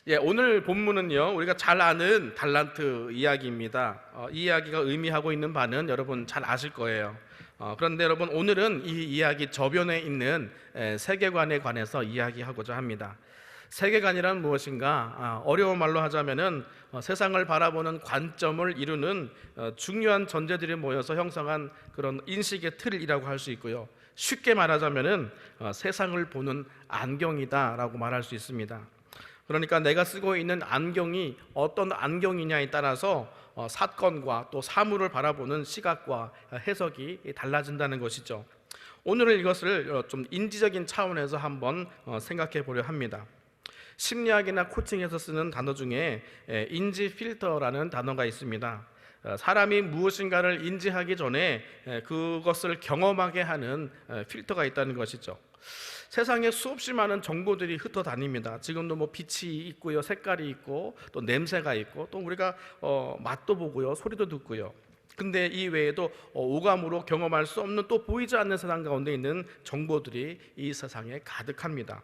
오늘 본문은요, 우리가 잘 아는 달란트 이야기입니다. 이 이야기가 의미하고 있는 바는 여러분 잘 아실 거예요. 그런데 여러분, 오늘은 이 이야기 저변에 있는 세계관에 관해서 이야기하고자 합니다. 세계관이란 무엇인가? 어려운 말로 하자면은 세상을 바라보는 관점을 이루는 중요한 전제들이 모여서 형성한 그런 인식의 틀이라고 할 수 있고요. 쉽게 말하자면은 세상을 보는 안경이다라고 말할 수 있습니다. 그러니까 내가 쓰고 있는 안경이 어떤 안경이냐에 따라서 사건과 또 사물을 바라보는 시각과 해석이 달라진다는 것이죠. 오늘은 이것을 좀 인지적인 차원에서 한번 생각해 보려 합니다. 심리학이나 코칭에서 쓰는 단어 중에 인지 필터라는 단어가 있습니다. 사람이 무엇인가를 인지하기 전에 그것을 경험하게 하는 필터가 있다는 것이죠. 세상에 수없이 많은 정보들이 흩어다닙니다. 지금도 빛이 있고요, 색깔이 있고, 또 냄새가 있고, 또 우리가 맛도 보고요, 소리도 듣고요. 근데 이 외에도 오감으로 경험할 수 없는 또 보이지 않는 세상 가운데 있는 정보들이 이 세상에 가득합니다.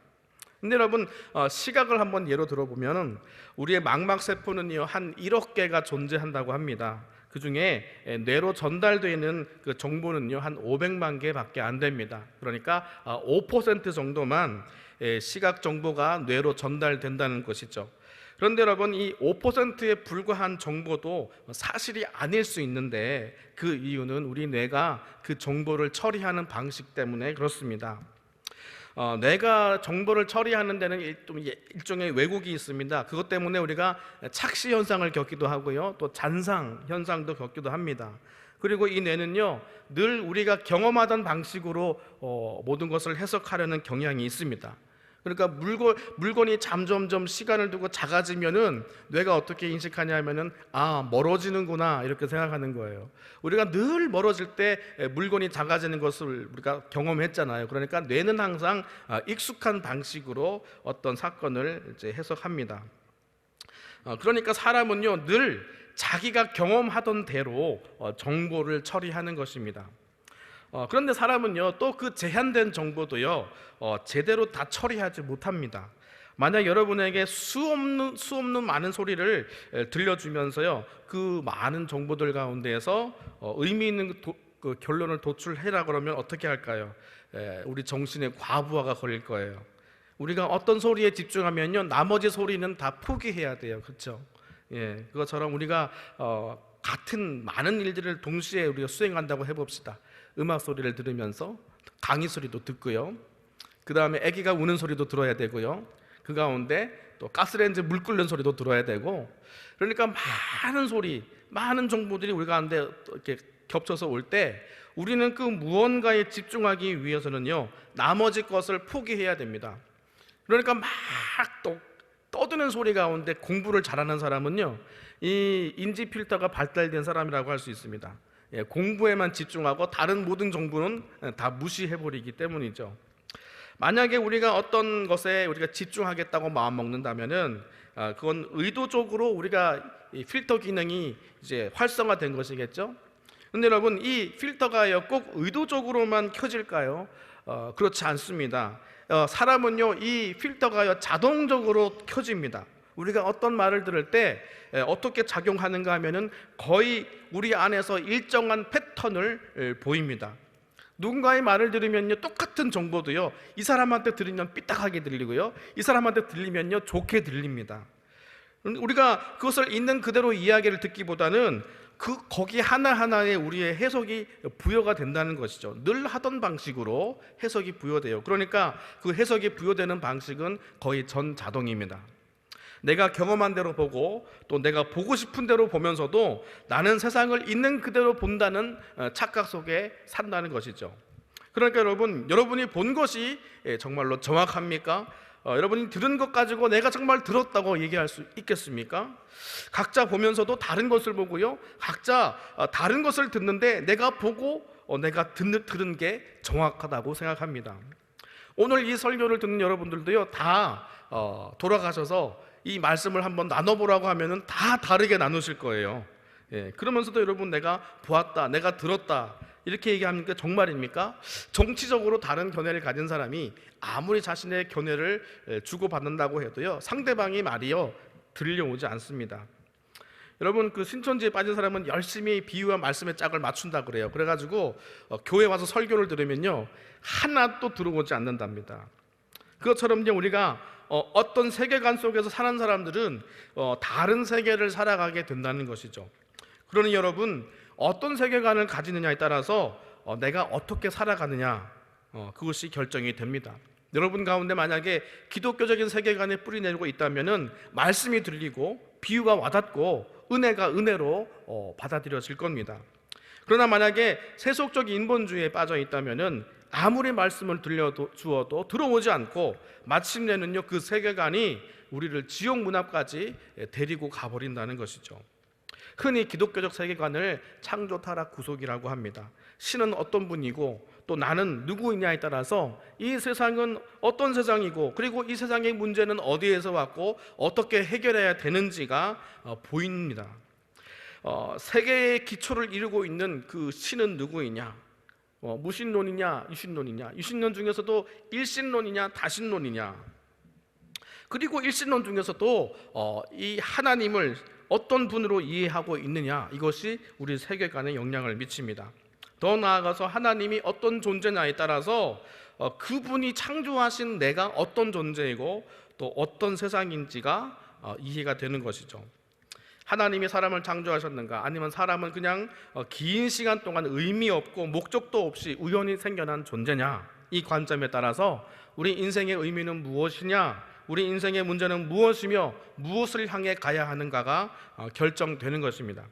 근데 여러분, 시각을 한번 예로 들어보면 우리의 망막세포는요, 한 1억 개가 존재한다고 합니다. 그 중에 뇌로 전달되는 그 정보는요, 한 500만 개밖에 안 됩니다. 그러니까 5% 정도만 시각 정보가 뇌로 전달된다는 것이죠. 그런데 여러분, 이 5%에 불과한 정보도 사실이 아닐 수 있는데 그 이유는 우리 뇌가 그 정보를 처리하는 방식 때문에 그렇습니다. 뇌가 정보를 처리하는 데는 일종의 왜곡이 있습니다. 그것 때문에 우리가 착시 현상을 겪기도 하고요, 또 잔상 현상도 겪기도 합니다. 그리고 이 뇌는요, 늘 우리가 경험하던 방식으로 모든 것을 해석하려는 경향이 있습니다. 그러니까 물건이 점점점 시간을 두고 작아지면은 뇌가 어떻게 인식하냐면은 멀어지는구나 이렇게 생각하는 거예요. 우리가 늘 멀어질 때 물건이 작아지는 것을 우리가 경험했잖아요. 그러니까 뇌는 항상 익숙한 방식으로 어떤 사건을 이제 해석합니다. 그러니까 사람은요, 늘 자기가 경험하던 대로 정보를 처리하는 것입니다. 그런데 사람은요, 또 그 제한된 정보도요, 제대로 다 처리하지 못합니다. 만약 여러분에게 수없는 많은 소리를 들려주면서요, 그 많은 정보들 가운데에서 의미 있는 그 결론을 도출해라 그러면 어떻게 할까요? 우리 정신에 과부하가 걸릴 거예요. 우리가 어떤 소리에 집중하면요, 나머지 소리는 다 포기해야 돼요. 그렇죠? 그것처럼 우리가 같은 많은 일들을 동시에 우리가 수행한다고 해봅시다. 음악 소리를 들으면서 강의 소리도 듣고요, 그 다음에 아기가 우는 소리도 들어야 되고요, 그 가운데 또 가스레인지 물 끓는 소리도 들어야 되고, 그러니까 많은 소리, 많은 정보들이 우리 가운데 이렇게 겹쳐서 올 때 우리는 그 무언가에 집중하기 위해서는요, 나머지 것을 포기해야 됩니다. 그러니까 막 떠드는 소리 가운데 공부를 잘하는 사람은요, 이 인지 필터가 발달된 사람이라고 할 수 있습니다. 공부에만 집중하고 다른 모든 정보는 다 무시해버리기 때문이죠. 만약에 우리가 어떤 것에 우리가 집중하겠다고 마음 먹는다면은 그건 의도적으로 우리가 이 필터 기능이 이제 활성화된 것이겠죠. 근데 여러분, 이 필터가 꼭 의도적으로만 켜질까요? 그렇지 않습니다. 사람은요, 이 필터가 자동적으로 켜집니다. 우리가 어떤 말을 들을 때 어떻게 작용하는가 하면은 거의 우리 안에서 일정한 패턴을 보입니다. 누군가의 말을 들으면요, 똑같은 정보도요, 이 사람한테 들으면 삐딱하게 들리고요, 이 사람한테 들리면요, 좋게 들립니다. 우리가 그것을 있는 그대로 이야기를 듣기보다는 거기 하나하나에 우리의 해석이 부여가 된다는 것이죠. 늘 하던 방식으로 해석이 부여돼요. 그러니까 그 해석이 부여되는 방식은 거의 전자동입니다. 내가 경험한 대로 보고 또 내가 보고 싶은 대로 보면서도 나는 세상을 있는 그대로 본다는 착각 속에 산다는 것이죠. 그러니까 여러분이 본 것이 정말로 정확합니까? 여러분이 들은 것 가지고 내가 정말 들었다고 얘기할 수 있겠습니까? 각자 보면서도 다른 것을 보고요, 각자 다른 것을 듣는데 내가 보고 내가 들은 게 정확하다고 생각합니다. 오늘 이 설교를 듣는 여러분들도요, 다 돌아가셔서 이 말씀을 한번 나눠보라고 하면은 다 다르게 나누실 거예요. 그러면서도 여러분, 내가 보았다, 내가 들었다, 이렇게 얘기합니까? 정말입니까? 정치적으로 다른 견해를 가진 사람이 아무리 자신의 견해를 주고받는다고 해도요, 상대방의 말이요 들려오지 않습니다. 여러분, 그 신천지에 빠진 사람은 열심히 비유와 말씀의 짝을 맞춘다 그래요. 그래가지고 교회 와서 설교를 들으면요 하나도 들어오지 않는답니다. 그것처럼요, 우리가 어떤 세계관 속에서 사는 사람들은 다른 세계를 살아가게 된다는 것이죠. 그러니 여러분, 어떤 세계관을 가지느냐에 따라서 내가 어떻게 살아가느냐, 그것이 결정이 됩니다. 여러분 가운데 만약에 기독교적인 세계관에 뿌리 내리고 있다면은 말씀이 들리고 비유가 와닿고 은혜가 은혜로 받아들여질 겁니다. 그러나 만약에 세속적 인본주의에 빠져 있다면은 아무리 말씀을 주어도 들어오지 않고 마침내는요 그 세계관이 우리를 지옥 문 앞까지 데리고 가버린다는 것이죠. 흔히 기독교적 세계관을 창조, 타락, 구속이라고 합니다. 신은 어떤 분이고 또 나는 누구이냐에 따라서 이 세상은 어떤 세상이고, 그리고 이 세상의 문제는 어디에서 왔고 어떻게 해결해야 되는지가 보입니다. 세계의 기초를 이루고 있는 그 신은 누구이냐, 무신론이냐 유신론이냐, 유신론 중에서도 일신론이냐 다신론이냐, 그리고 일신론 중에서도 이 하나님을 어떤 분으로 이해하고 있느냐, 이것이 우리 세계관에 영향을 미칩니다. 더 나아가서 하나님이 어떤 존재냐에 따라서 그분이 창조하신 내가 어떤 존재이고 또 어떤 세상인지가 이해가 되는 것이죠. 하나님이 사람을 창조하셨는가, 아니면 사람은 그냥 긴 시간 동안 의미 없고 목적도 없이 우연히 생겨난 존재냐, 이 관점에 따라서 우리 인생의 의미는 무엇이냐, 우리 인생의 문제는 무엇이며 무엇을 향해 가야 하는가가 결정되는 것입니다.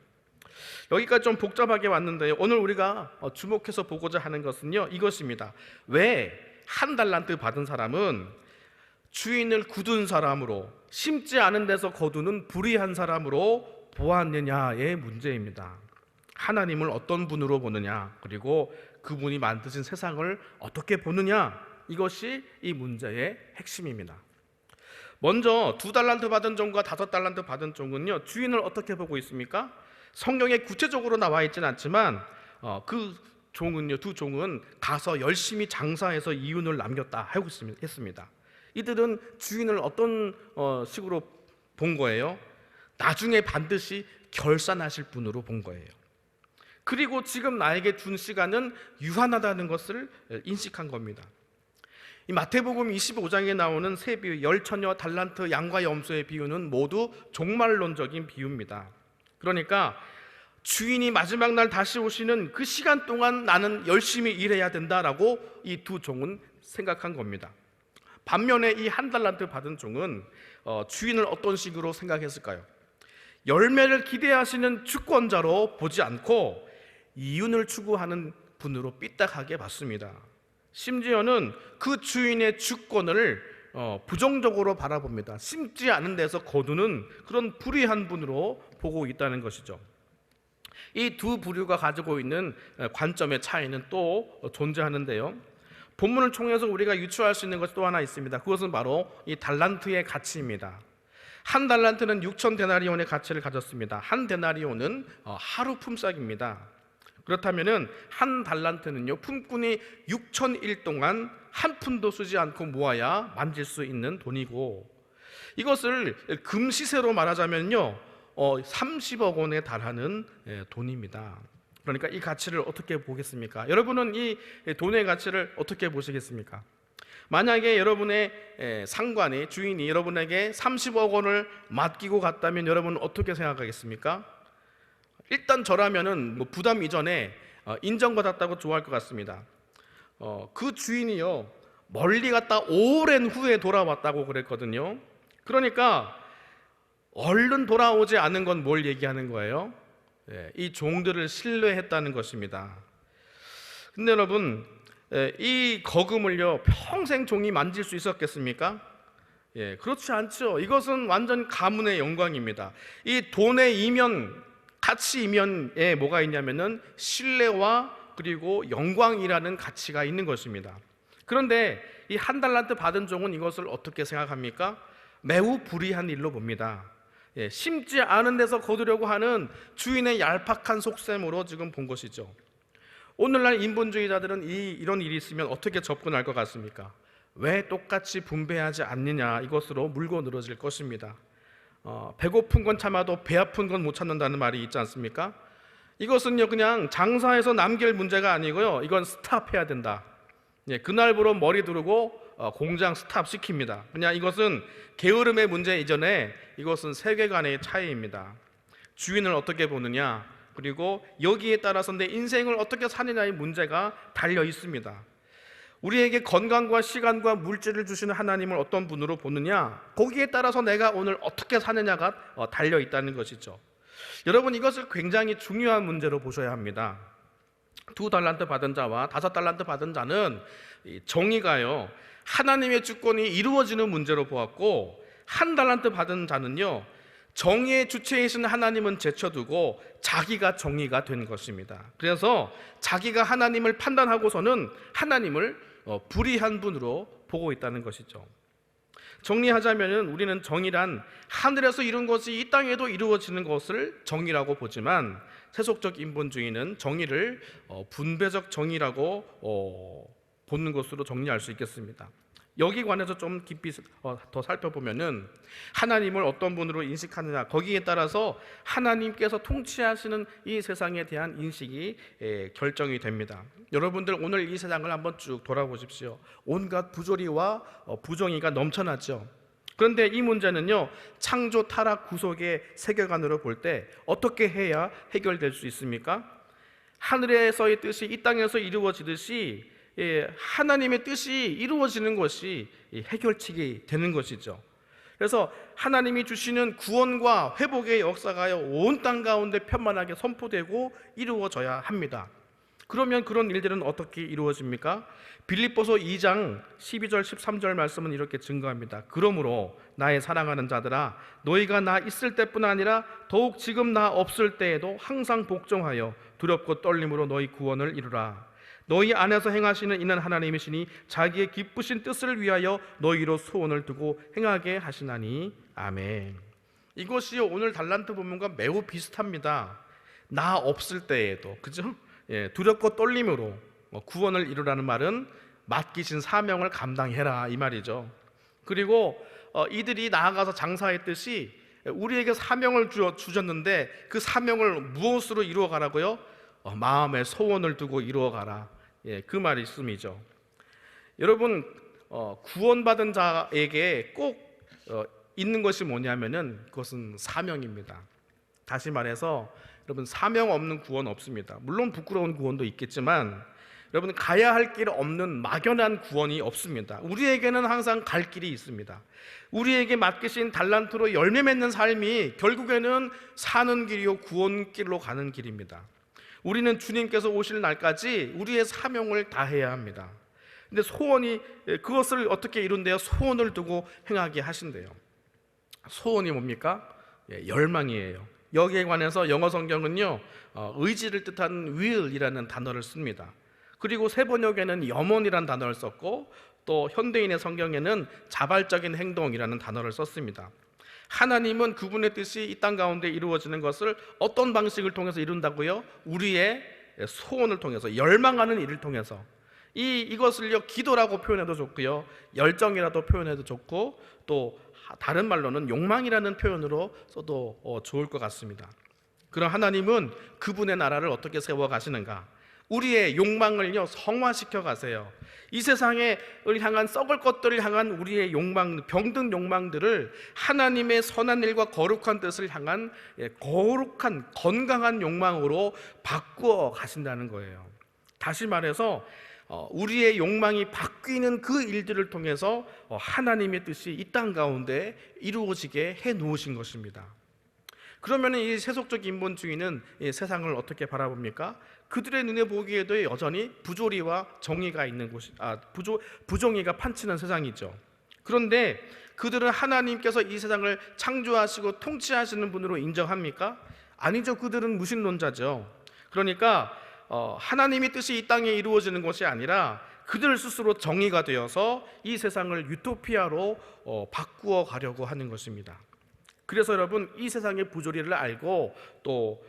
여기까지 좀 복잡하게 왔는데요, 오늘 우리가 주목해서 보고자 하는 것은요 이것입니다. 왜 한 달란트 받은 사람은 주인을 굳은 사람으로, 심지 않은 데서 거두는 불의한 사람으로 보았느냐의 문제입니다. 하나님을 어떤 분으로 보느냐, 그리고 그분이 만드신 세상을 어떻게 보느냐, 이것이 이 문제의 핵심입니다. 먼저 2달란트 받은 종과 5달란트 받은 종은요 주인을 어떻게 보고 있습니까? 성경에 구체적으로 나와 있지는 않지만 그 종은요, 두 종은 가서 열심히 장사해서 이윤을 남겼다 하고 했습니다. 이들은 주인을 어떤 식으로 본 거예요? 나중에 반드시 결산하실 분으로 본 거예요. 그리고 지금 나에게 준 시간은 유한하다는 것을 인식한 겁니다. 이 마태복음 25장에 나오는 세 비유, 열처녀, 달란트, 양과 염소의 비유는 모두 종말론적인 비유입니다. 그러니까 주인이 마지막 날 다시 오시는 그 시간 동안 나는 열심히 일해야 된다라고 이 두 종은 생각한 겁니다. 반면에 이 한 달란트 받은 종은 주인을 어떤 식으로 생각했을까요? 열매를 기대하시는 주권자로 보지 않고 이윤을 추구하는 분으로 삐딱하게 봤습니다. 심지어는 그 주인의 주권을 부정적으로 바라봅니다. 심지 않은 데서 거두는 그런 불의한 분으로 보고 있다는 것이죠. 이 두 부류가 가지고 있는 관점의 차이는 또 존재하는데요, 본문을 통해서 우리가 유추할 수 있는 것이 또 하나 있습니다. 그것은 바로 이 달란트의 가치입니다. 한 달란트는 6천 데나리온의 가치를 가졌습니다. 한 데나리온은 하루 품삯입니다. 그렇다면은 한 달란트는요 품꾼이 6,000일 동안 한 푼도 쓰지 않고 모아야 만질 수 있는 돈이고, 이것을 금시세로 말하자면요 30억 원에 달하는 돈입니다. 그러니까 이 가치를 어떻게 보겠습니까? 여러분은 이 돈의 가치를 어떻게 보시겠습니까? 만약에 여러분의 상관이, 주인이 여러분에게 30억 원을 맡기고 갔다면 여러분은 어떻게 생각하겠습니까? 일단 저라면은 부담 이전에 인정받았다고 좋아할 것 같습니다. 그 주인이요 멀리 갔다 오랜 후에 돌아왔다고 그랬거든요. 그러니까 얼른 돌아오지 않은 건 뭘 얘기하는 거예요? 이 종들을 신뢰했다는 것입니다. 근데 여러분, 이 거금을요 평생 종이 만질 수 있었겠습니까? 그렇지 않죠. 이것은 완전 가문의 영광입니다. 이 돈의 이면, 가치 이면에 뭐가 있냐면은 신뢰와 그리고 영광이라는 가치가 있는 것입니다. 그런데 이 한 달란트 받은 종은 이것을 어떻게 생각합니까? 매우 불의한 일로 봅니다. 심지 않은 데서 거두려고 하는 주인의 얄팍한 속셈으로 지금 본 것이죠. 오늘날 인본주의자들은 이런 일이 있으면 어떻게 접근할 것 같습니까? 왜 똑같이 분배하지 않느냐, 이것으로 물고 늘어질 것입니다. 배고픈 건 참아도 배 아픈 건 못 참는다는 말이 있지 않습니까? 이것은요, 그냥 장사해서 남길 문제가 아니고요, 이건 스탑해야 된다. 그날부로 머리 두르고 공장 스탑 시킵니다. 그냥 이것은 게으름의 문제 이전에 이것은 세계관의 차이입니다. 주인을 어떻게 보느냐, 그리고 여기에 따라서 내 인생을 어떻게 사느냐의 문제가 달려 있습니다. 우리에게 건강과 시간과 물질을 주시는 하나님을 어떤 분으로 보느냐, 거기에 따라서 내가 오늘 어떻게 사느냐가 달려 있다는 것이죠. 여러분, 이것을 굉장히 중요한 문제로 보셔야 합니다. 2달란트 받은 자와 5달란트 받은 자는 정의가요, 하나님의 주권이 이루어지는 문제로 보았고, 1달란트 받은 자는요, 정의의 주체이신 하나님은 제쳐두고 자기가 정의가 된 것입니다. 그래서 자기가 하나님을 판단하고서는 하나님을 불의한 분으로 보고 있다는 것이죠. 정리하자면 우리는 정의란 하늘에서 이룬 것이 이 땅에도 이루어지는 것을 정의라고 보지만, 세속적 인본주의는 정의를 분배적 정의라고 보는 것으로 정리할 수 있겠습니다. 여기 관해서 좀 깊이 더 살펴보면은 하나님을 어떤 분으로 인식하느냐, 거기에 따라서 하나님께서 통치하시는 이 세상에 대한 인식이 결정이 됩니다. 여러분들 오늘 이 세상을 한번 쭉 돌아보십시오. 온갖 부조리와 부정의가 넘쳐나죠. 그런데 이 문제는요, 창조, 타락, 구속의 세계관으로 볼 때 어떻게 해야 해결될 수 있습니까? 하늘에서의 뜻이 이 땅에서 이루어지듯이 하나님의 뜻이 이루어지는 것이 해결책이 되는 것이죠. 그래서 하나님이 주시는 구원과 회복의 역사가요, 온 땅 가운데 편만하게 선포되고 이루어져야 합니다. 그러면 그런 일들은 어떻게 이루어집니까? 빌립보서 2장 12절 13절 말씀은 이렇게 증거합니다. 그러므로 나의 사랑하는 자들아, 너희가 나 있을 때뿐 아니라 더욱 지금 나 없을 때에도 항상 복종하여 두렵고 떨림으로 너희 구원을 이루라. 너희 안에서 행하시는 이는 하나님이시니 자기의 기쁘신 뜻을 위하여 너희로 소원을 두고 행하게 하시나니. 아멘. 이것이 오늘 달란트 본문과 매우 비슷합니다. 나 없을 때에도, 그죠? 두렵고 떨림으로 구원을 이루라는 말은 맡기신 사명을 감당해라, 이 말이죠. 그리고 이들이 나아가서 장사했듯이 우리에게 사명을 주셨는데 그 사명을 무엇으로 이루어가라고요? 마음에 소원을 두고 이루어가라. 그 말씀이죠. 여러분, 구원받은 자에게 꼭 있는 것이 뭐냐면은 그것은 사명입니다. 다시 말해서 여러분, 사명 없는 구원 없습니다. 물론 부끄러운 구원도 있겠지만 여러분, 가야 할 길 없는 막연한 구원이 없습니다. 우리에게는 항상 갈 길이 있습니다. 우리에게 맡기신 달란트로 열매 맺는 삶이 결국에는 사는 길이요 구원길로 가는 길입니다. 우리는 주님께서 오실 날까지 우리의 사명을 다해야 합니다. 근데 소원이, 그것을 어떻게 이룬대요? 소원을 두고 행하게 하신대요. 소원이 뭡니까? 열망이에요. 여기에 관해서 영어 성경은요, 의지를 뜻하는 will이라는 단어를 씁니다. 그리고 세 번역에는 염원이라는 단어를 썼고, 또 현대인의 성경에는 자발적인 행동이라는 단어를 썼습니다. 하나님은 그분의 뜻이 이 땅 가운데 이루어지는 것을 어떤 방식을 통해서 이룬다고요? 우리의 소원을 통해서, 열망하는 일을 통해서. 이것을요, 기도라고 표현해도 좋고요, 열정이라도 표현해도 좋고, 또 다른 말로는 욕망이라는 표현으로 써도 좋을 것 같습니다. 그럼 하나님은 그분의 나라를 어떻게 세워 가시는가? 우리의 욕망을요, 성화시켜 가세요. 이 세상을 향한, 썩을 것들을 향한 우리의 욕망, 병든 욕망들을 하나님의 선한 일과 거룩한 뜻을 향한 거룩한 건강한 욕망으로 바꾸어 가신다는 거예요. 다시 말해서 우리의 욕망이 바뀌는 그 일들을 통해서 하나님의 뜻이 이 땅 가운데 이루어지게 해 놓으신 것입니다. 그러면 이 세속적 인본주의는 이 세상을 어떻게 바라봅니까? 그들의 눈에 보기에도 여전히 부조리와 정의가 있는 곳이, 부정의가 판치는 세상이죠. 그런데 그들은 하나님께서 이 세상을 창조하시고 통치하시는 분으로 인정합니까? 아니죠. 그들은 무신론자죠. 그러니까 하나님의 뜻이 이 땅에 이루어지는 것이 아니라 그들 스스로 정의가 되어서 이 세상을 유토피아로 바꾸어 가려고 하는 것입니다. 그래서 여러분, 이 세상의 부조리를 알고 또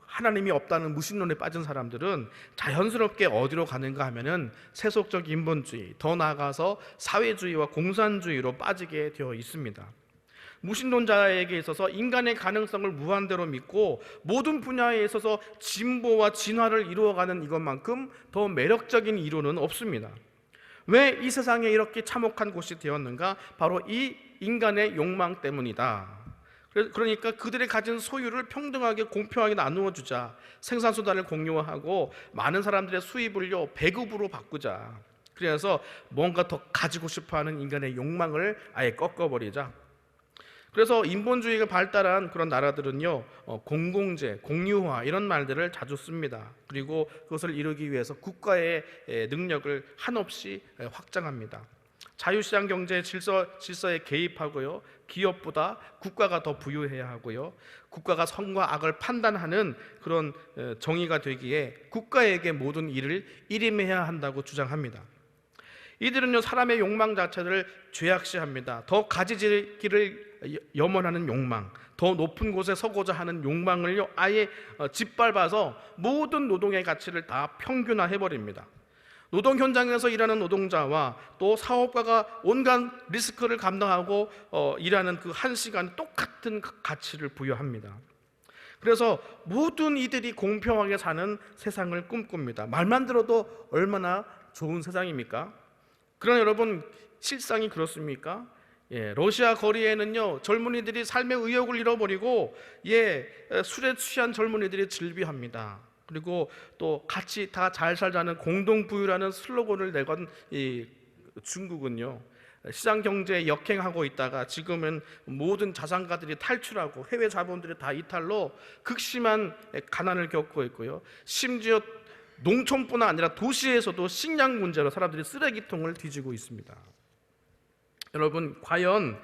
하나님이 없다는 무신론에 빠진 사람들은 자연스럽게 어디로 가는가 하면은 세속적 인본주의, 더 나아가서 사회주의와 공산주의로 빠지게 되어 있습니다. 무신론자에게 있어서 인간의 가능성을 무한대로 믿고 모든 분야에 있어서 진보와 진화를 이루어가는 이것만큼 더 매력적인 이론은 없습니다. 왜 이 세상에 이렇게 참혹한 곳이 되었는가? 바로 이 인간의 욕망 때문이다. 그러니까 그들이 가진 소유를 평등하게 공평하게 나누어 주자, 생산수단을 공유하고 많은 사람들의 수입을요 배급으로 바꾸자. 그래서 뭔가 더 가지고 싶어하는 인간의 욕망을 아예 꺾어버리자. 그래서 인본주의가 발달한 그런 나라들은요 공공재, 공유화 이런 말들을 자주 씁니다. 그리고 그것을 이루기 위해서 국가의 능력을 한없이 확장합니다. 자유시장 경제 질서에 개입하고요, 기업보다 국가가 더 부유해야 하고요, 국가가 선과 악을 판단하는 그런 정의가 되기에 국가에게 모든 일을 일임해야 한다고 주장합니다. 이들은요 사람의 욕망 자체를 죄악시합니다. 더 가지기를 염원하는 욕망, 더 높은 곳에 서고자 하는 욕망을요 아예 짓밟아서 모든 노동의 가치를 다 평균화해버립니다. 노동 현장에서 일하는 노동자와 또 사업가가 온갖 리스크를 감당하고 일하는 그 한 시간 똑같은 가치를 부여합니다. 그래서 모든 이들이 공평하게 사는 세상을 꿈꿉니다. 말만 들어도 얼마나 좋은 세상입니까? 그러나 여러분, 실상이 그렇습니까? 러시아 거리에는요 젊은이들이 삶의 의욕을 잃어버리고 술에 취한 젊은이들이 즐비합니다. 그리고 또 같이 다 잘 살자는 공동부유라는 슬로건을 내건 이 중국은요 시장 경제에 역행하고 있다가 지금은 모든 자산가들이 탈출하고 해외 자본들이 다 이탈로 극심한 가난을 겪고 있고요, 심지어 농촌뿐 아니라 도시에서도 식량 문제로 사람들이 쓰레기통을 뒤지고 있습니다. 여러분, 과연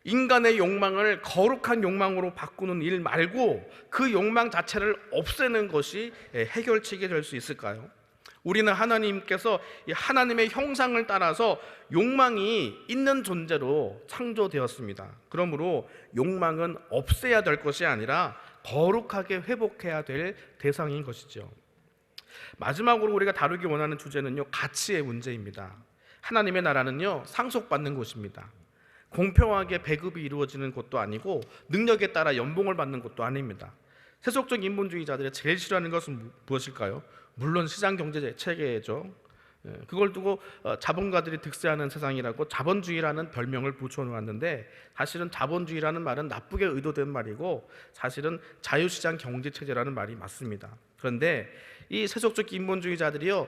인간의 욕망을 거룩한 욕망으로 바꾸는 일 말고 그 욕망 자체를 없애는 것이 해결책이 될 수 있을까요? 우리는 하나님께서 하나님의 형상을 따라서 욕망이 있는 존재로 창조되었습니다. 그러므로 욕망은 없애야 될 것이 아니라 거룩하게 회복해야 될 대상인 것이죠. 마지막으로 우리가 다루기 원하는 주제는요 가치의 문제입니다. 하나님의 나라는요 상속받는 곳입니다. 공평하게 배급이 이루어지는 곳도 아니고 능력에 따라 연봉을 받는 곳도 아닙니다. 세속적 인본주의자들이 제일 싫어하는 것은 무엇일까요? 물론 시장 경제 체계죠. 그걸 두고 자본가들이 득세하는 세상이라고 자본주의라는 별명을 붙여놓았는데, 사실은 자본주의라는 말은 나쁘게 의도된 말이고 사실은 자유시장 경제 체제라는 말이 맞습니다. 그런데 이 세속적 인본주의자들이요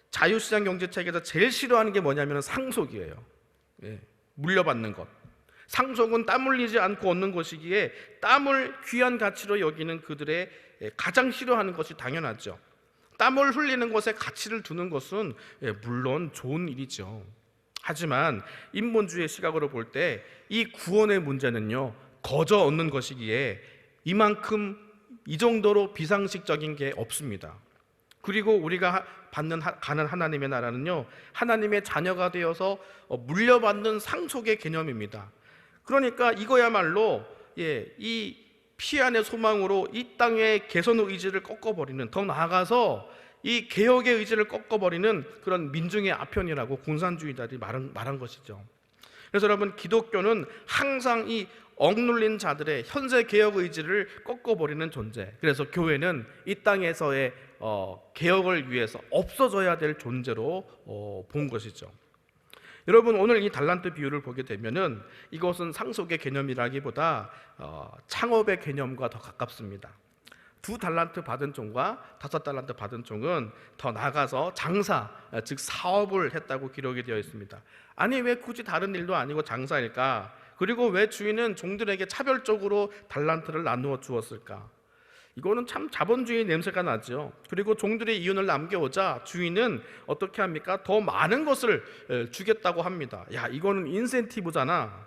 자유시장 경제 체계에서 제일 싫어하는 게 뭐냐면 상속이에요. 물려받는 것. 상속은 땀 흘리지 않고 얻는 것이기에 땀을 귀한 가치로 여기는 그들의 가장 싫어하는 것이 당연하죠. 땀을 흘리는 것에 가치를 두는 것은 물론 좋은 일이죠. 하지만 인본주의의 시각으로 볼 때 이 구원의 문제는요 거저 얻는 것이기에 이만큼 이 정도로 비상식적인 게 없습니다. 그리고 우리가 가는 하나님의 나라는요 하나님의 자녀가 되어서 물려받는 상속의 개념입니다. 그러니까 이거야말로 이 피안의 소망으로 이 땅의 개선의 의지를 꺾어버리는, 더 나아가서 이 개혁의 의지를 꺾어버리는 그런 민중의 아편이라고 공산주의자들이 말한 것이죠. 그래서 여러분, 기독교는 항상 이 억눌린 자들의 현재 개혁 의지를 꺾어버리는 존재, 그래서 교회는 이 땅에서의 개혁을 위해서 없어져야 될 존재로 본 것이죠. 여러분, 오늘 이 달란트 비유를 보게 되면은 이것은 상속의 개념이라기보다 창업의 개념과 더 가깝습니다. 2달란트 받은 종과 5달란트 받은 종은 더 나아가서 장사, 즉 사업을 했다고 기록이 되어 있습니다. 아니, 왜 굳이 다른 일도 아니고 장사일까? 그리고 왜 주인은 종들에게 차별적으로 달란트를 나누어 주었을까? 이거는 참 자본주의 냄새가 나죠. 그리고 종들의 이윤을 남겨오자 주인은 어떻게 합니까? 더 많은 것을 주겠다고 합니다. 야, 이거는 인센티브잖아.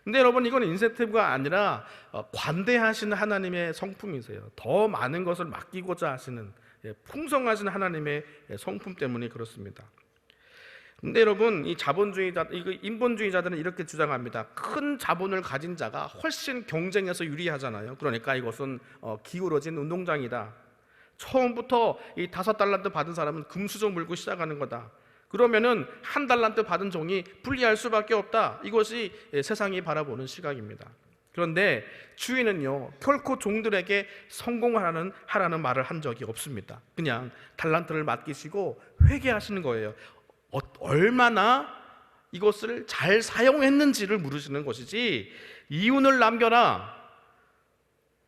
근데 여러분, 이건 인센티브가 아니라 관대하신 하나님의 성품이세요. 더 많은 것을 맡기고자 하시는 풍성하신 하나님의 성품 때문에 그렇습니다. 근데 여러분, 이 자본주의자, 인본주의자들은 이렇게 주장합니다. 큰 자본을 가진 자가 훨씬 경쟁에서 유리하잖아요. 그러니까 이것은 기울어진 운동장이다. 처음부터 이 5달란트 받은 사람은 금수저 물고 시작하는 거다. 그러면은 1달란트 받은 종이 불리할 수밖에 없다. 이것이 세상이 바라보는 시각입니다. 그런데 주인은요, 결코 종들에게 성공하라는 말을 한 적이 없습니다. 그냥 달란트를 맡기시고 회개하시는 거예요. 얼마나 이것을 잘 사용했는지를 물으시는 것이지, 이윤을 남겨라,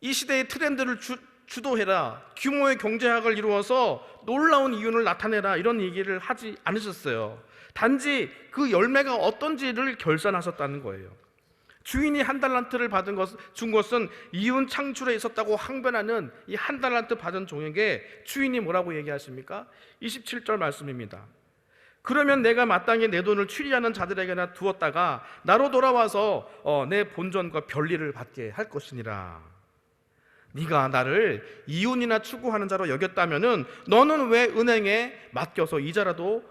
이 시대의 트렌드를 주도해라, 규모의 경제학을 이루어서 놀라운 이윤을 나타내라, 이런 얘기를 하지 않으셨어요. 단지 그 열매가 어떤지를 결산하셨다는 거예요. 주인이 1달란트를 준 것은 이윤 창출에 있었다고 항변하는 이 1달란트 받은 종에게 주인이 뭐라고 얘기하십니까? 27절 말씀입니다. 그러면 내가 마땅히 내 돈을 취리하는 자들에게나 두었다가 나로 돌아와서 내 본전과 별리를 받게 할 것이니라. 네가 나를 이윤이나 추구하는 자로 여겼다면은 너는 왜 은행에 맡겨서 이자라도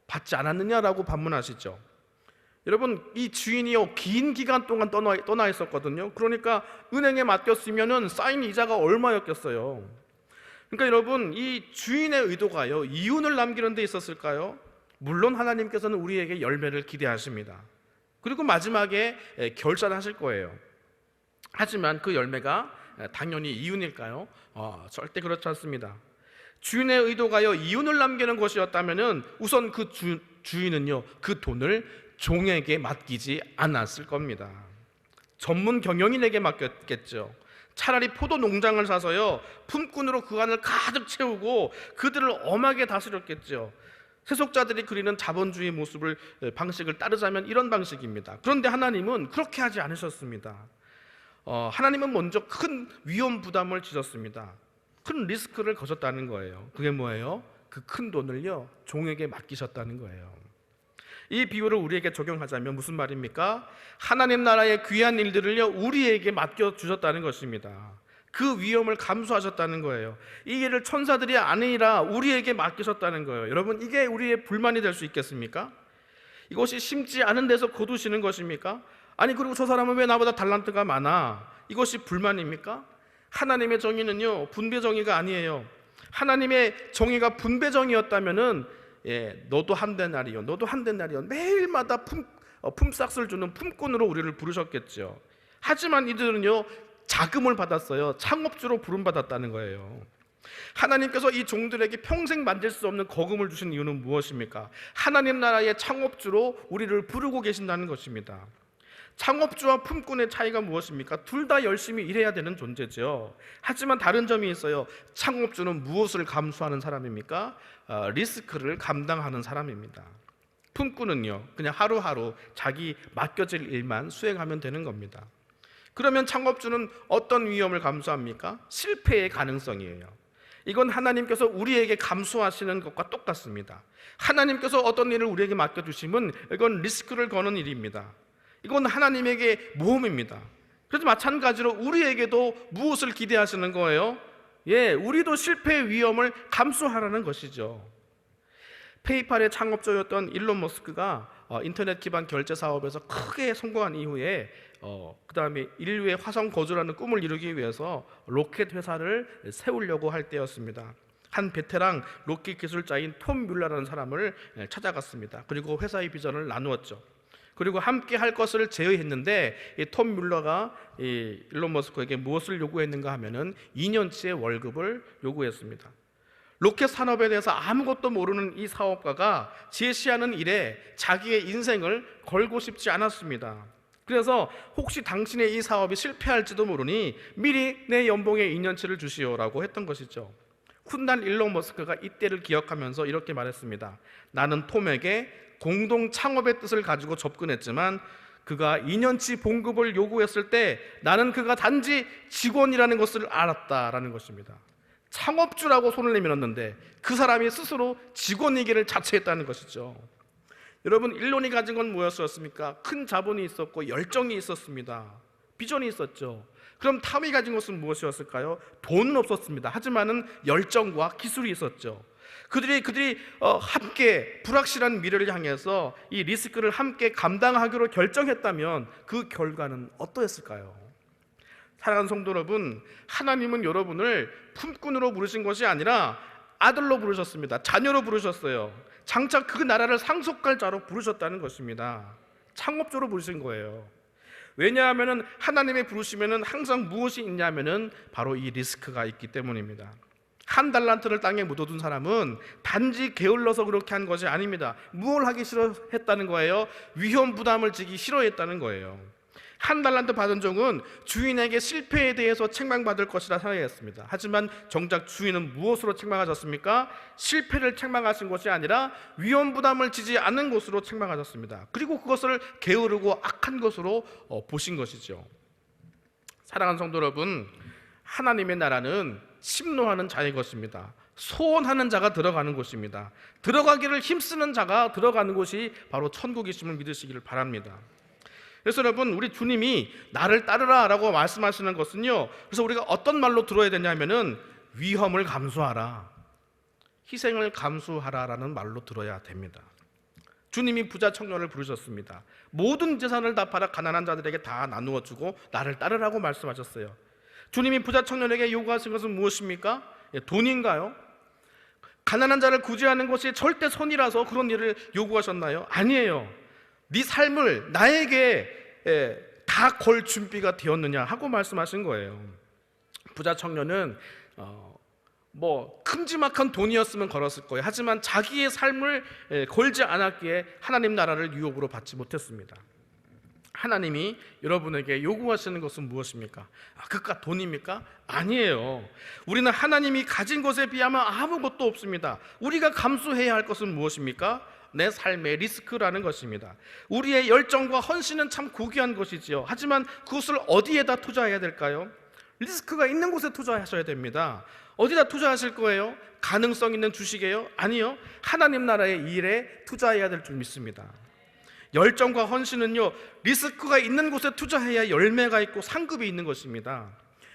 받지 않았느냐라고 반문하시죠. 여러분, 이 주인이요, 긴 기간 동안 떠나 있었거든요. 그러니까 은행에 맡겼으면은 쌓인 이자가 얼마였겠어요. 그러니까 여러분, 이 주인의 의도가요, 이윤을 남기는 데 있었을까요? 물론 하나님께서는 우리에게 열매를 기대하십니다. 그리고 마지막에 결산하실 거예요. 하지만 그 열매가 당연히 이윤일까요? 절대 그렇지 않습니다. 주인의 의도가요, 이윤을 남기는 것이었다면은 우선 그 주인은요, 그 돈을 종에게 맡기지 않았을 겁니다. 전문 경영인에게 맡겼겠죠. 차라리 포도 농장을 사서요, 품꾼으로 그 안을 가득 채우고 그들을 엄하게 다스렸겠죠. 세속자들이 그리는 자본주의 방식을 따르자면 이런 방식입니다. 그런데 하나님은 그렇게 하지 않으셨습니다. 하나님은 먼저 큰 위험 부담을 지셨습니다. 큰 리스크를 거셨다는 거예요. 그게 뭐예요? 그 큰 돈을요, 종에게 맡기셨다는 거예요. 이 비유를 우리에게 적용하자면 무슨 말입니까? 하나님 나라의 귀한 일들을요, 우리에게 맡겨주셨다는 것입니다. 그 위험을 감수하셨다는 거예요. 이 일을 천사들이 아니라 우리에게 맡기셨다는 거예요. 여러분, 이게 우리의 불만이 될 수 있겠습니까? 이것이 심지 않은 데서 거두시는 것입니까? 아니, 그리고 저 사람은 왜 나보다 달란트가 많아? 이것이 불만입니까? 하나님의 정의는요, 분배 정의가 아니에요. 하나님의 정의가 분배 정의였다면은 너도 한 데나리온, 너도 한 데나리온, 매일마다 품삯을 주는 품꾼으로 우리를 부르셨겠죠. 하지만 이들은요, 자금을 받았어요. 창업주로 부름받았다는 거예요. 하나님께서 이 종들에게 평생 만질 수 없는 거금을 주신 이유는 무엇입니까? 하나님 나라의 창업주로 우리를 부르고 계신다는 것입니다. 창업주와 품꾼의 차이가 무엇입니까? 둘 다 열심히 일해야 되는 존재죠. 하지만 다른 점이 있어요. 창업주는 무엇을 감수하는 사람입니까? 리스크를 감당하는 사람입니다. 품꾼은요, 그냥 하루하루 자기 맡겨질 일만 수행하면 되는 겁니다. 그러면 창업주는 어떤 위험을 감수합니까? 실패의 가능성이에요. 이건 하나님께서 우리에게 감수하시는 것과 똑같습니다. 하나님께서 어떤 일을 우리에게 맡겨주시면 이건 리스크를 거는 일입니다. 이건 하나님에게 모험입니다. 그래서 마찬가지로 우리에게도 무엇을 기대하시는 거예요? 우리도 실패의 위험을 감수하라는 것이죠. 페이팔의 창업주였던 일론 머스크가 인터넷 기반 결제 사업에서 크게 성공한 이후에 그 다음에 인류의 화성 거주라는 꿈을 이루기 위해서 로켓 회사를 세우려고 할 때였습니다. 한 베테랑 로켓 기술자인 톰 뮬러라는 사람을 찾아갔습니다. 그리고 회사의 비전을 나누었죠. 그리고 함께 할 것을 제의했는데 이 톰 뮬러가 이 일론 머스크에게 무엇을 요구했는가 하면은 2년치의 월급을 요구했습니다. 로켓 산업에 대해서 아무것도 모르는 이 사업가가 제시하는 일에 자기의 인생을 걸고 싶지 않았습니다. 그래서 혹시 당신의 이 사업이 실패할지도 모르니 미리 내 연봉의 2년치를 주시오라고 했던 것이죠. 훗날 일론 머스크가 이때를 기억하면서 이렇게 말했습니다. 나는 톰에게 공동 창업의 뜻을 가지고 접근했지만 그가 2년치 봉급을 요구했을 때 나는 그가 단지 직원이라는 것을 알았다라는 것입니다. 창업주라고 손을 내밀었는데 그 사람이 스스로 직원이기를 자처했다는 것이죠. 여러분, 일론이 가진 건 무엇이었습니까? 큰 자본이 있었고 열정이 있었습니다. 비전이 있었죠. 그럼 탐이 가진 것은 무엇이었을까요? 돈은 없었습니다. 하지만은 열정과 기술이 있었죠. 그들이 함께 불확실한 미래를 향해서 이 리스크를 함께 감당하기로 결정했다면 그 결과는 어떠했을까요? 사랑하는 성도 여러분, 하나님은 여러분을 품꾼으로 부르신 것이 아니라 아들로 부르셨습니다. 자녀로 부르셨어요. 장차 그 나라를 상속할 자로 부르셨다는 것입니다. 창업주로 부르신 거예요. 왜냐하면 하나님의 부르시면 항상 무엇이 있냐면은 바로 이 리스크가 있기 때문입니다. 한 달란트를 땅에 묻어둔 사람은 단지 게을러서 그렇게 한 것이 아닙니다. 무엇을 하기 싫어했다는 거예요? 위험 부담을 지기 싫어했다는 거예요. 한 달란트 받은 종은 주인에게 실패에 대해서 책망받을 것이라 생각했습니다. 하지만 정작 주인은 무엇으로 책망하셨습니까? 실패를 책망하신 것이 아니라 위험 부담을 지지 않는 것으로 책망하셨습니다. 그리고 그것을 게으르고 악한 것으로 보신 것이죠. 사랑하는 성도 여러분, 하나님의 나라는 심노하는 자의 것입니다. 소원하는 자가 들어가는 곳입니다. 들어가기를 힘쓰는 자가 들어가는 곳이 바로 천국이심을 믿으시기를 바랍니다. 그래서 여러분, 우리 주님이 나를 따르라 라고 말씀하시는 것은요, 그래서 우리가 어떤 말로 들어야 되냐면은 위험을 감수하라, 희생을 감수하라 라는 말로 들어야 됩니다. 주님이 부자 청년을 부르셨습니다. 모든 재산을 다 팔아 가난한 자들에게 다 나누어 주고 나를 따르라고 말씀하셨어요. 주님이 부자 청년에게 요구하신 것은 무엇입니까? 돈인가요? 가난한 자를 구제하는 것이 절대 선이라서 그런 일을 요구하셨나요? 아니에요. 네 삶을 나에게 다 걸 준비가 되었느냐 하고 말씀하신 거예요. 부자 청년은 큼지막한 돈이었으면 걸었을 거예요. 하지만 자기의 삶을 걸지 않았기에 하나님 나라를 유혹으로 받지 못했습니다. 하나님이 여러분에게 요구하시는 것은 무엇입니까? 그깟 돈입니까? 아니에요. 우리는 하나님이 가진 것에 비하면 아무것도 없습니다. 우리가 감수해야 할 것은 무엇입니까? 내 삶의 리스크라는 것입니다. 우리의 열정과 헌신은 참 고귀한 것이지요. 하지만 그것을 어디에다 투자해야 될까요? 리스크가 있는 곳에 투자하셔야 됩니다. 어디다 투자하실 거예요? 가능성 있는 주식이에요? 아니요. 하나님 나라의 일에 투자해야 될 줄 믿습니다. 열정과 헌신은요, 리스크가 있는 곳에 투자해야 열매가 있고 상급이 있는 것입니다.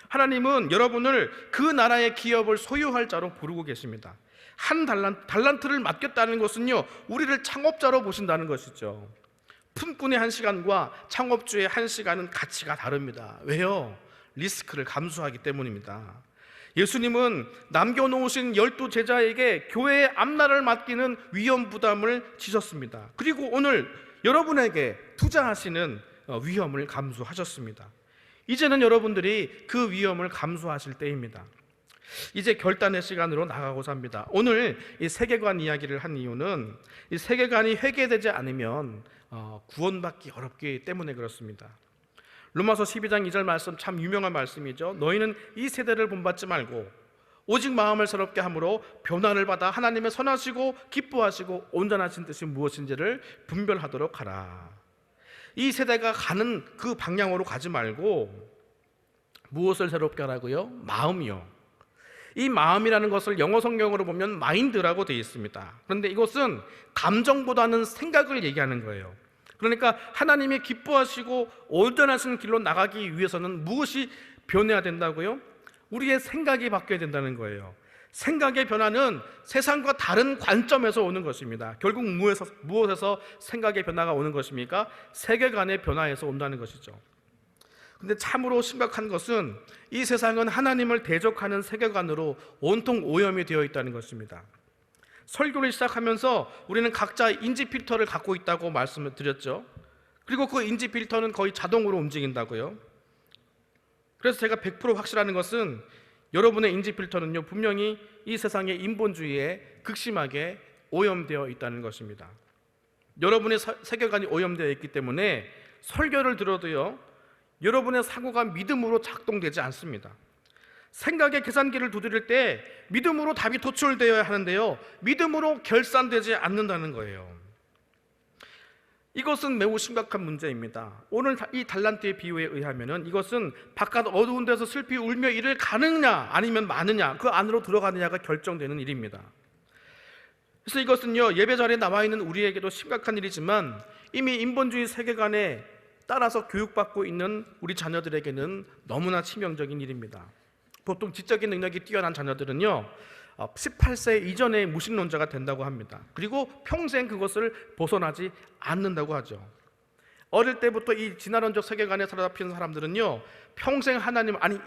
하나님은 여러분을 그 나라의 기업을 소유할 자로 부르고 계십니다. 한 달란트를 맡겼다는 것은요, 우리를 창업자로 보신다는 것이죠. 품꾼의 한 시간과 창업주의 한 시간은 가치가 다릅니다. 왜요? 리스크를 감수하기 때문입니다. 예수님은 남겨놓으신 12제자에게 교회의 앞날을 맡기는 위험 부담을 지셨습니다. 그리고 오늘 여러분에게 투자하시는 위험을 감수하셨습니다. 이제는 여러분들이 그 위험을 감수하실 때입니다. 이제 결단의 시간으로 나가고자 합니다. 오늘 이 세계관 이야기를 한 이유는 이 세계관이 회개되지 않으면 구원받기 어렵기 때문에 그렇습니다. 로마서 12장 2절 말씀 참 유명한 말씀이죠. 너희는 이 세대를 본받지 말고 오직 마음을 새롭게 함으로 변화를 받아 하나님의 선하시고 기뻐하시고 온전하신 뜻이 무엇인지를 분별하도록 하라. 이 세대가 가는 그 방향으로 가지 말고 무엇을 새롭게 하라고요? 마음이요. 이 마음이라는 것을 영어 성경으로 보면 마인드라고 되어 있습니다. 그런데 이것은 감정보다는 생각을 얘기하는 거예요. 그러니까 하나님이 기뻐하시고 온전하신 길로 나가기 위해서는 무엇이 변해야 된다고요? 우리의 생각이 바뀌어야 된다는 거예요. 생각의 변화는 세상과 다른 관점에서 오는 것입니다. 결국 무엇에서 생각의 변화가 오는 것입니까? 세계관의 변화에서 온다는 것이죠. 근데 참으로 심각한 것은 이 세상은 하나님을 대적하는 세계관으로 온통 오염이 되어 있다는 것입니다. 설교를 시작하면서 우리는 각자 인지 필터를 갖고 있다고 말씀을 드렸죠. 그리고 그 인지 필터는 거의 자동으로 움직인다고요. 그래서 제가 100% 확실하는 것은 여러분의 인지 필터는요, 분명히 이 세상의 인본주의에 극심하게 오염되어 있다는 것입니다. 여러분의 세계관이 오염되어 있기 때문에 설교를 들어도요, 여러분의 사고가 믿음으로 작동되지 않습니다. 생각의 계산기를 두드릴 때 믿음으로 답이 도출되어야 하는데요, 믿음으로 결산되지 않는다는 거예요. 이것은 매우 심각한 문제입니다. 오늘 이 달란트의 비유에 의하면 이것은 바깥 어두운 데서 슬피 울며 이를 가느냐 아니면 마느냐, 그 안으로 들어가느냐가 결정되는 일입니다. 그래서 이것은요, 예배 자리에 나와 있는 우리에게도 심각한 일이지만 이미 인본주의 세계관에 따라서 교육받고 있는 우리 자녀들에게는 너무나 치명적인 일입니다. 보통 지적인 능력이 뛰어난 자녀들은요, 18세 이전에 무신론자가 된다고 합니다. 그리고 평생 그것을 벗어나지 않는다고 하죠. 어릴 때부터 이 진화론적 세계관에 사로잡힌 사람들은요, 평생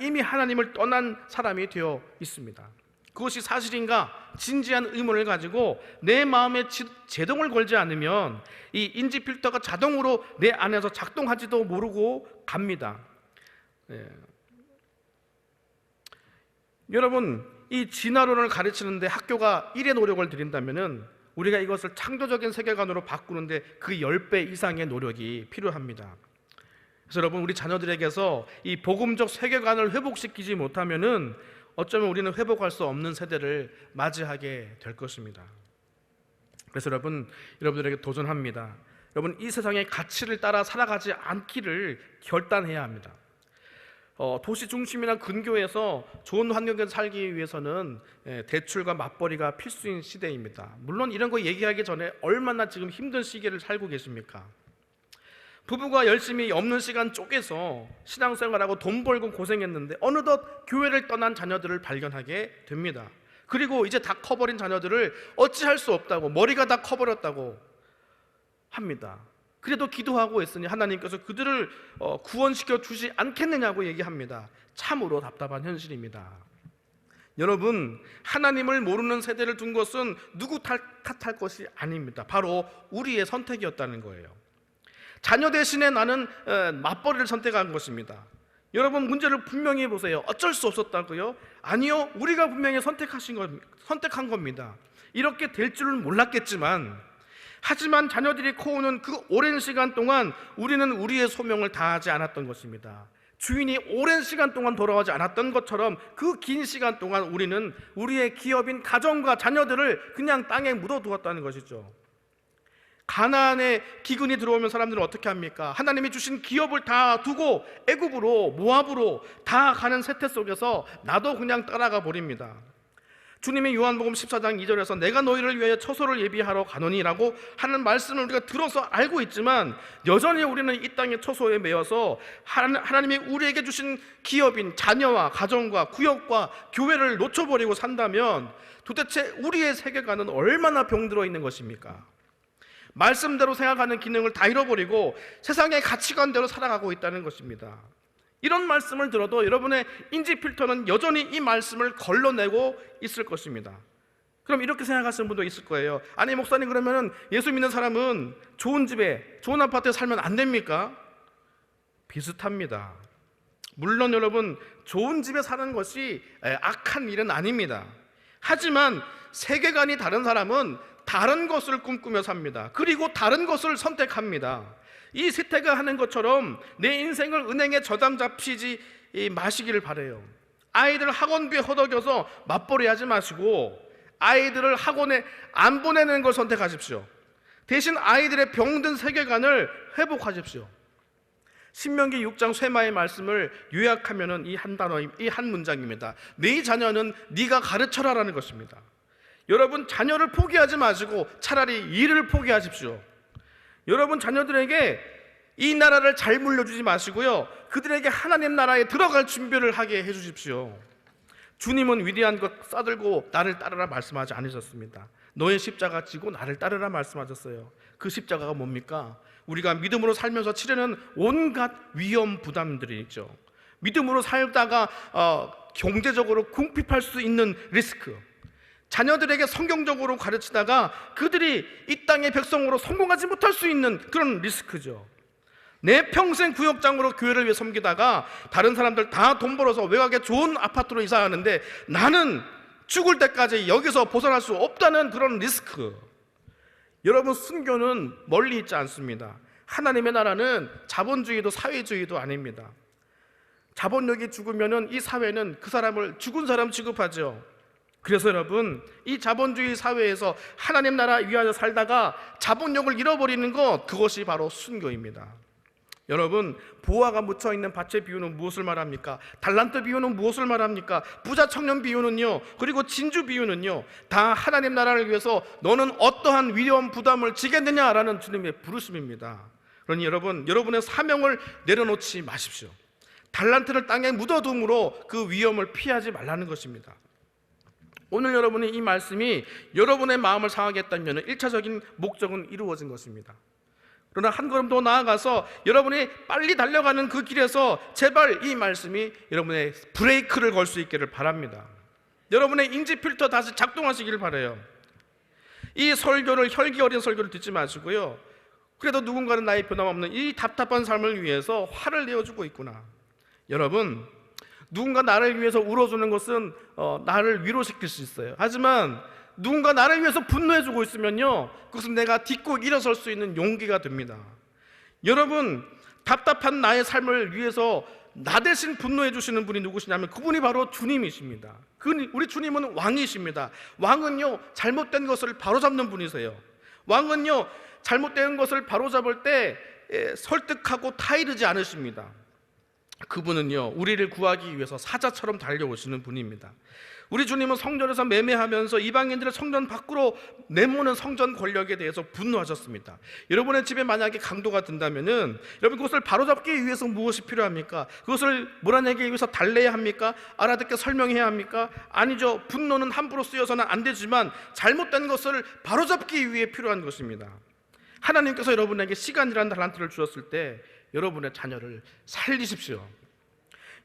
이미 하나님을 떠난 사람이 되어 있습니다. 그것이 사실인가 진지한 의문을 가지고 내 마음에 제동을 걸지 않으면 이 인지 필터가 자동으로 내 안에서 작동하지도 모르고 갑니다. 여러분, 이 진화론을 가르치는데 학교가 1의 노력을 들인다면은 우리가 이것을 창조적인 세계관으로 바꾸는데 그 10배 이상의 노력이 필요합니다. 그래서 여러분, 우리 자녀들에게서 이 복음적 세계관을 회복시키지 못하면은 어쩌면 우리는 회복할 수 없는 세대를 맞이하게 될 것입니다. 그래서 여러분들에게 도전합니다. 여러분, 이 세상의 가치를 따라 살아가지 않기를 결단해야 합니다. 도시 중심이나 근교에서 좋은 환경에서 살기 위해서는 대출과 맞벌이가 필수인 시대입니다. 물론 이런 거 얘기하기 전에 얼마나 지금 힘든 시기를 살고 계십니까? 부부가 열심히 없는 시간 쪼개서 신앙생활하고 돈 벌고 고생했는데 어느덧 교회를 떠난 자녀들을 발견하게 됩니다. 그리고 이제 다 커버린 자녀들을 어찌할 수 없다고, 머리가 다 커버렸다고 합니다. 그래도 기도하고 있으니 하나님께서 그들을 구원시켜 주지 않겠느냐고 얘기합니다. 참으로 답답한 현실입니다. 여러분, 하나님을 모르는 세대를 둔 것은 누구 탓할 것이 아닙니다. 바로 우리의 선택이었다는 거예요. 자녀 대신에 나는 맞벌이를 선택한 것입니다. 여러분, 문제를 분명히 보세요. 어쩔 수 없었다고요? 아니요, 우리가 분명히 선택한 겁니다. 이렇게 될 줄은 몰랐겠지만, 하지만 자녀들이 커오는 그 오랜 시간 동안 우리는 우리의 소명을 다하지 않았던 것입니다. 주인이 오랜 시간 동안 돌아오지 않았던 것처럼 그 긴 시간 동안 우리는 우리의 기업인 가정과 자녀들을 그냥 땅에 묻어두었다는 것이죠. 가나안에 기근이 들어오면 사람들은 어떻게 합니까? 하나님이 주신 기업을 다 두고 애굽으로, 모압으로 다 가는 세태 속에서 나도 그냥 따라가 버립니다. 주님의 요한복음 14장 2절에서 내가 너희를 위하여 처소를 예비하러 가노니라고 하는 말씀을 우리가 들어서 알고 있지만 여전히 우리는 이 땅의 처소에 매여서 하나님이 우리에게 주신 기업인 자녀와 가정과 구역과 교회를 놓쳐버리고 산다면 도대체 우리의 세계관은 얼마나 병들어 있는 것입니까? 말씀대로 생각하는 기능을 다 잃어버리고 세상의 가치관대로 살아가고 있다는 것입니다. 이런 말씀을 들어도 여러분의 인지 필터는 여전히 이 말씀을 걸러내고 있을 것입니다. 그럼 이렇게 생각하시는 분도 있을 거예요. 아니 목사님, 그러면 예수 믿는 사람은 좋은 집에, 좋은 아파트에 살면 안 됩니까? 비슷합니다. 물론 여러분, 좋은 집에 사는 것이 악한 일은 아닙니다. 하지만 세계관이 다른 사람은 다른 것을 꿈꾸며 삽니다. 그리고 다른 것을 선택합니다. 이 세태가 하는 것처럼 내 인생을 은행에 저당 잡히지 마시기를 바라요. 아이들 학원비에 허덕여서 맞벌이 하지 마시고 아이들을 학원에 안 보내는 걸 선택하십시오. 대신 아이들의 병든 세계관을 회복하십시오. 신명기 6장 쇠마의 말씀을 요약하면 이 한 문장입니다. 네 자녀는 네가 가르쳐라라는 것입니다. 여러분, 자녀를 포기하지 마시고 차라리 일을 포기하십시오. 여러분, 자녀들에게 이 나라를 잘 물려주지 마시고요, 그들에게 하나님 나라에 들어갈 준비를 하게 해주십시오. 주님은 위대한 것 싸들고 나를 따르라 말씀하지 않으셨습니다. 너의 십자가 지고 나를 따르라 말씀하셨어요. 그 십자가가 뭡니까? 우리가 믿음으로 살면서 치르는 온갖 위험 부담들이 있죠. 믿음으로 살다가 경제적으로 궁핍할 수 있는 리스크, 자녀들에게 성경적으로 가르치다가 그들이 이 땅의 백성으로 성공하지 못할 수 있는 그런 리스크죠. 내 평생 구역장으로 교회를 위해 섬기다가 다른 사람들 다 돈 벌어서 외곽에 좋은 아파트로 이사하는데 나는 죽을 때까지 여기서 벗어날 수 없다는 그런 리스크. 여러분, 순교는 멀리 있지 않습니다. 하나님의 나라는 자본주의도 사회주의도 아닙니다. 자본력이 죽으면 이 사회는 그 사람을 죽은 사람 취급하죠. 그래서 여러분, 이 자본주의 사회에서 하나님 나라 위하여 살다가 자본력을 잃어버리는 것, 그것이 바로 순교입니다. 여러분, 보화가 묻혀있는 밭의 비유는 무엇을 말합니까? 달란트 비유는 무엇을 말합니까? 부자 청년 비유는요, 그리고 진주 비유는요, 다 하나님 나라를 위해서 너는 어떠한 위험 부담을 지겠느냐라는 주님의 부르심입니다. 그러니 여러분, 여러분의 사명을 내려놓지 마십시오. 달란트를 땅에 묻어둠으로 그 위험을 피하지 말라는 것입니다. 오늘 여러분이 이 말씀이 여러분의 마음을 상하게 했다면 1차적인 목적은 이루어진 것입니다. 그러나 한 걸음 더 나아가서 여러분이 빨리 달려가는 그 길에서 제발 이 말씀이 여러분의 브레이크를 걸 수 있기를 바랍니다. 여러분의 인지 필터 다시 작동하시기를 바라요. 이 설교를, 혈기 어린 설교를 듣지 마시고요, 그래도 누군가는 나의 변함없는 이 답답한 삶을 위해서 화를 내어주고 있구나. 여러분, 누군가 나를 위해서 울어주는 것은 나를 위로시킬 수 있어요. 하지만 누군가 나를 위해서 분노해주고 있으면요, 그것은 내가 딛고 일어설 수 있는 용기가 됩니다. 여러분, 답답한 나의 삶을 위해서 나 대신 분노해 주시는 분이 누구시냐면 그분이 바로 주님이십니다. 우리 주님은 왕이십니다. 왕은요, 잘못된 것을 바로잡는 분이세요. 왕은요, 잘못된 것을 바로잡을 때 설득하고 타이르지 않으십니다. 그분은요, 우리를 구하기 위해서 사자처럼 달려오시는 분입니다. 우리 주님은 성전에서 매매하면서 이방인들을 성전 밖으로 내모는 성전 권력에 대해서 분노하셨습니다. 여러분의 집에 만약에 강도가 든다면은 여러분 그것을 바로잡기 위해서 무엇이 필요합니까? 그것을 몰아내기 위해서 달래야 합니까? 알아듣게 설명해야 합니까? 아니죠. 분노는 함부로 쓰여서는 안 되지만 잘못된 것을 바로잡기 위해 필요한 것입니다. 하나님께서 여러분에게 시간이라는 달란트를 주셨을 때 여러분의 자녀를 살리십시오.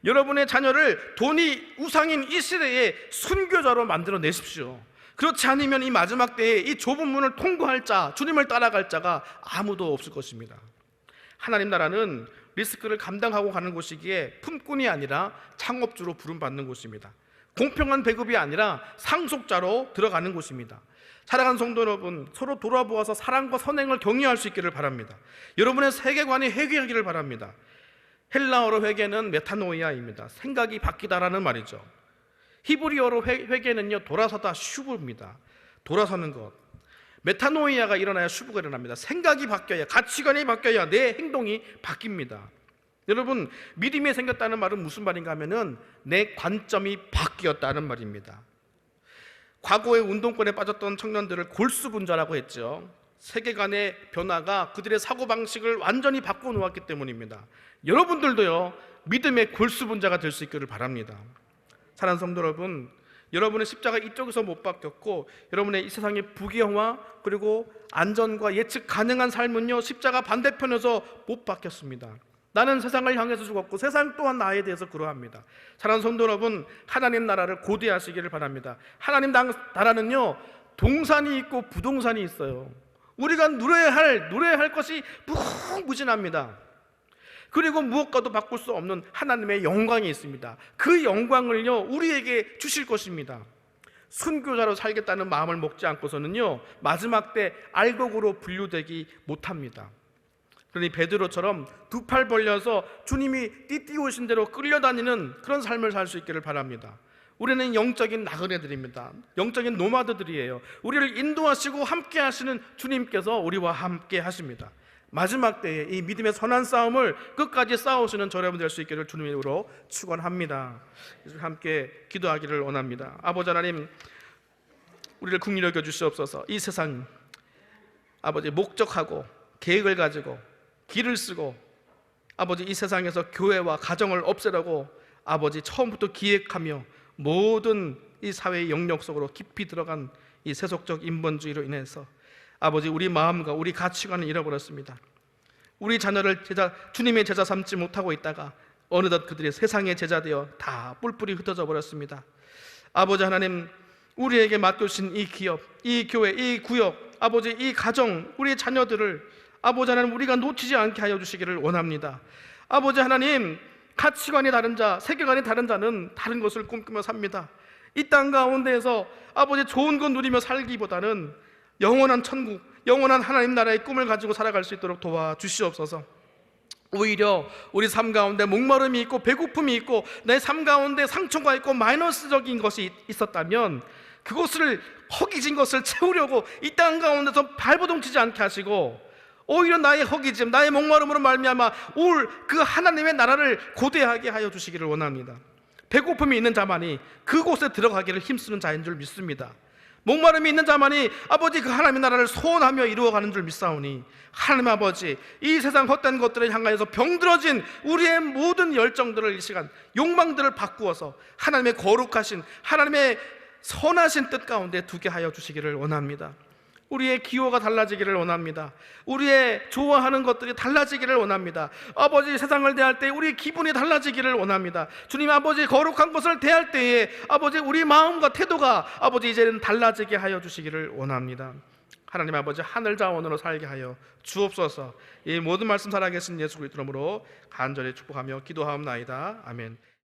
여러분의 자녀를 돈이 우상인 이 시대에 순교자로 만들어 내십시오. 그렇지 않으면 이 마지막 때에 이 좁은 문을 통과할 자, 주님을 따라갈 자가 아무도 없을 것입니다. 하나님 나라는 리스크를 감당하고 가는 곳이기에 품꾼이 아니라 창업주로 부름받는 곳입니다. 공평한 배급이 아니라 상속자로 들어가는 곳입니다. 사랑하는 성도 여러분, 서로 돌아보아서 사랑과 선행을 경유할 수 있기를 바랍니다. 여러분의 세계관이 회개하기를 바랍니다. 헬라어로 회개는 메타노이아입니다. 생각이 바뀌다라는 말이죠. 히브리어로 회개는요, 돌아서다, 슈브입니다. 돌아서는 것. 메타노이아가 일어나야 슈브가 일어납니다. 생각이 바뀌어야, 가치관이 바뀌어야 내 행동이 바뀝니다. 여러분, 믿음이 생겼다는 말은 무슨 말인가 하면은 내 관점이 바뀌었다는 말입니다. 과거에 운동권에 빠졌던 청년들을 골수분자라고 했죠. 세계관의 변화가 그들의 사고방식을 완전히 바꿔놓았기 때문입니다. 여러분들도요, 믿음의 골수분자가 될 수 있기를 바랍니다. 사랑하는 성도 여러분, 여러분의 십자가 이쪽에서 못 바뀌었고 여러분의 이 세상의 부귀영화 그리고 안전과 예측 가능한 삶은요, 십자가 반대편에서 못 바뀌었습니다. 나는 세상을 향해서 죽었고 세상 또한 나에 대해서 그러합니다. 사랑하는 성도 여러분, 하나님 나라를 고대하시기를 바랍니다. 하나님 나라는요, 동산이 있고 부동산이 있어요. 우리가 누려야 할 것이 무궁무진합니다. 그리고 무엇과도 바꿀 수 없는 하나님의 영광이 있습니다. 그 영광을요, 우리에게 주실 것입니다. 순교자로 살겠다는 마음을 먹지 않고서는요, 마지막 때 알곡으로 분류되기 못합니다. 그러니 베드로처럼 두 팔 벌려서 주님이 띠띠오신 대로 끌려다니는 그런 삶을 살 수 있기를 바랍니다. 우리는 영적인 나그네들입니다. 영적인 노마드들이에요. 우리를 인도하시고 함께 하시는 주님께서 우리와 함께 하십니다. 마지막 때에 이 믿음의 선한 싸움을 끝까지 싸우시는 저여러분 될 수 있기를 주님으로 축원합니다. 함께 기도하기를 원합니다. 아버지 하나님, 우리를 긍휼히 여겨 주시옵소서. 이 세상 아버지 목적하고 계획을 가지고 길을 쓰고 아버지 이 세상에서 교회와 가정을 없애려고 아버지 처음부터 기획하며 모든 이 사회의 영역 속으로 깊이 들어간 이 세속적 인본주의로 인해서 아버지 우리 마음과 우리 가치관을 잃어버렸습니다. 우리 자녀를 주님의 제자 삼지 못하고 있다가 어느덧 그들이 세상의 제자 되어 다 뿔뿔이 흩어져 버렸습니다. 아버지 하나님, 우리에게 맡겨주신 이 기업, 이 교회, 이 구역, 아버지 이 가정, 우리의 자녀들을 아버지 하나님 우리가 놓치지 않게 하여 주시기를 원합니다. 아버지 하나님, 가치관이 다른 자, 세계관이 다른 자는 다른 것을 꿈꾸며 삽니다. 이 땅 가운데에서 아버지 좋은 것 누리며 살기보다는 영원한 천국, 영원한 하나님 나라의 꿈을 가지고 살아갈 수 있도록 도와주시옵소서. 오히려 우리 삶 가운데 목마름이 있고 배고픔이 있고 내 삶 가운데 상처가 있고 마이너스적인 것이 있었다면 그것을 허기진 것을 채우려고 이 땅 가운데서 발버둥치지 않게 하시고 오히려 나의 허기짐, 나의 목마름으로 말미암아 올 그 하나님의 나라를 고대하게 하여 주시기를 원합니다. 배고픔이 있는 자만이 그곳에 들어가기를 힘쓰는 자인 줄 믿습니다. 목마름이 있는 자만이 아버지 그 하나님의 나라를 소원하며 이루어가는 줄 믿사오니 하나님 아버지, 이 세상 헛된 것들을 향하여서 병들어진 우리의 모든 열정들을 이 시간 욕망들을 바꾸어서 하나님의 거룩하신 하나님의 선하신 뜻 가운데 두게 하여 주시기를 원합니다. 우리의 기호가 달라지기를 원합니다. 우리의 좋아하는 것들이 달라지기를 원합니다. 아버지, 세상을 대할 때 우리의 기분이 달라지기를 원합니다. 주님, 아버지, 거룩한 것을 대할 때에 아버지, 우리 마음과 태도가 아버지 이제는 달라지게 하여 주시기를 원합니다. 하나님 아버지, 하늘 자원으로 살게 하여 주옵소서. 이 모든 말씀 살아계신 예수 그리스도 이름으로 간절히 축복하며 기도하옵나이다. 아멘.